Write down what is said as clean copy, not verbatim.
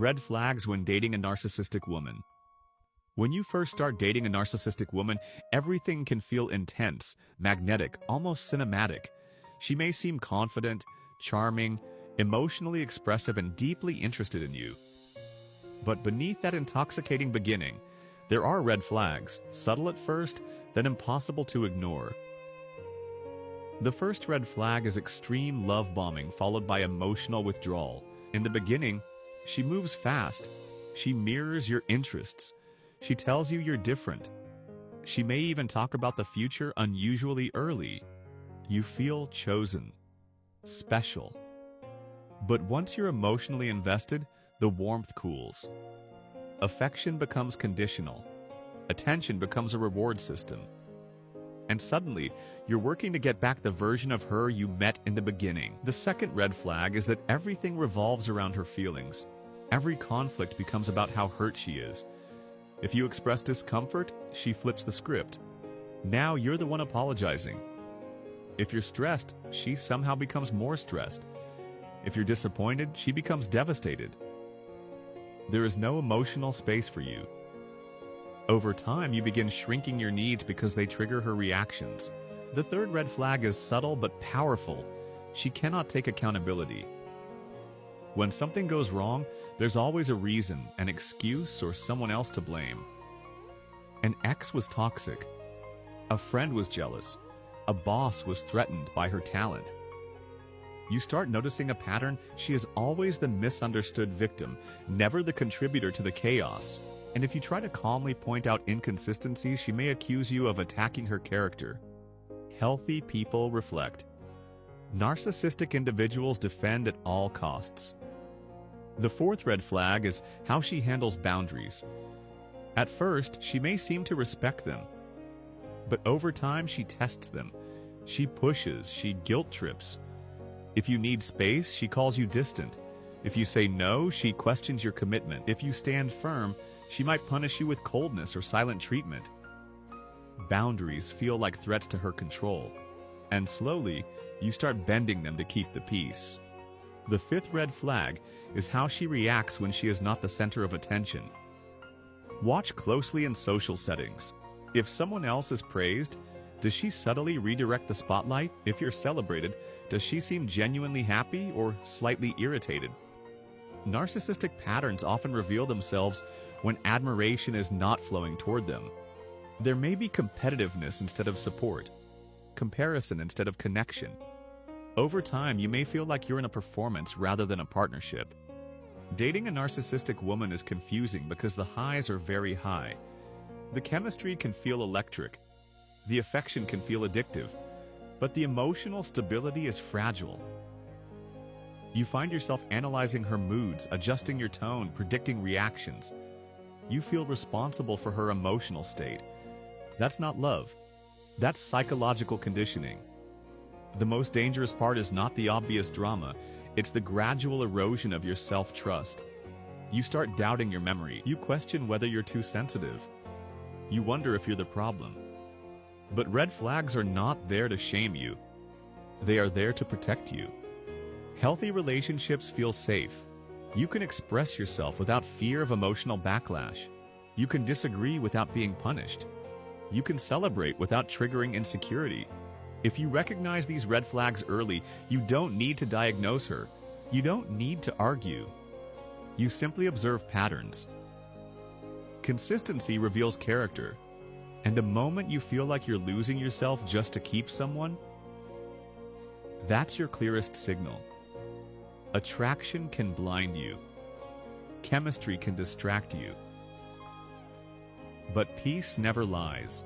Red flags when dating a narcissistic woman. When you first start dating a narcissistic woman, everything can feel intense, magnetic, almost cinematic. She may seem confident, charming, emotionally expressive, and deeply interested in you. But beneath that intoxicating beginning, there are red flags, subtle at first, then impossible to ignore. The first red flag is extreme love bombing followed by emotional withdrawal. In the beginning, she moves fast. She mirrors your interests. She tells you you're different. She may even talk about the future unusually early. You feel chosen, special. But once you're emotionally invested, the warmth cools. Affection becomes conditional. Attention becomes a reward system. And suddenly, you're working to get back the version of her you met in the beginning. The second red flag is that everything revolves around her feelings. Every conflict becomes about how hurt she is. If you express discomfort, she flips the script. Now you're the one apologizing. If you're stressed, she somehow becomes more stressed. If you're disappointed, she becomes devastated. There is no emotional space for you. Over time, you begin shrinking your needs because they trigger her reactions. The third red flag is subtle but powerful. She cannot take accountability. When something goes wrong, there's always a reason, an excuse, or someone else to blame. An ex was toxic. A friend was jealous. A boss was threatened by her talent. You start noticing a pattern. She is always the misunderstood victim, never the contributor to the chaos. And if you try to calmly point out inconsistencies, she may accuse you of attacking her character. Healthy people reflect. Narcissistic individuals defend at all costs. The fourth red flag is how she handles boundaries. At first, she may seem to respect them. But over time, she tests them. She pushes, she guilt trips. If you need space, she calls you distant. If you say no, she questions your commitment. If you stand firm, she might punish you with coldness or silent treatment. Boundaries feel like threats to her control. And slowly, you start bending them to keep the peace. The fifth red flag is how she reacts when she is not the center of attention. Watch closely in social settings. If someone else is praised, does she subtly redirect the spotlight? If you're celebrated, does she seem genuinely happy or slightly irritated? Narcissistic patterns often reveal themselves when admiration is not flowing toward them. There may be competitiveness instead of support, comparison instead of connection. Over time, you may feel like you're in a performance rather than a partnership. Dating a narcissistic woman is confusing because the highs are very high. The chemistry can feel electric. The affection can feel addictive. But the emotional stability is fragile. You find yourself analyzing her moods, adjusting your tone, predicting reactions. You feel responsible for her emotional state. That's not love. That's psychological conditioning. The most dangerous part is not the obvious drama. It's the gradual erosion of your self-trust. You start doubting your memory. You question whether you're too sensitive. You wonder if you're the problem. But red flags are not there to shame you. They are there to protect you. Healthy relationships feel safe. You can express yourself without fear of emotional backlash. You can disagree without being punished. You can celebrate without triggering insecurity. If you recognize these red flags early, you don't need to diagnose her. You don't need to argue. You simply observe patterns. Consistency reveals character. And the moment you feel like you're losing yourself just to keep someone, that's your clearest signal. Attraction can blind you. Chemistry can distract you. But peace never lies.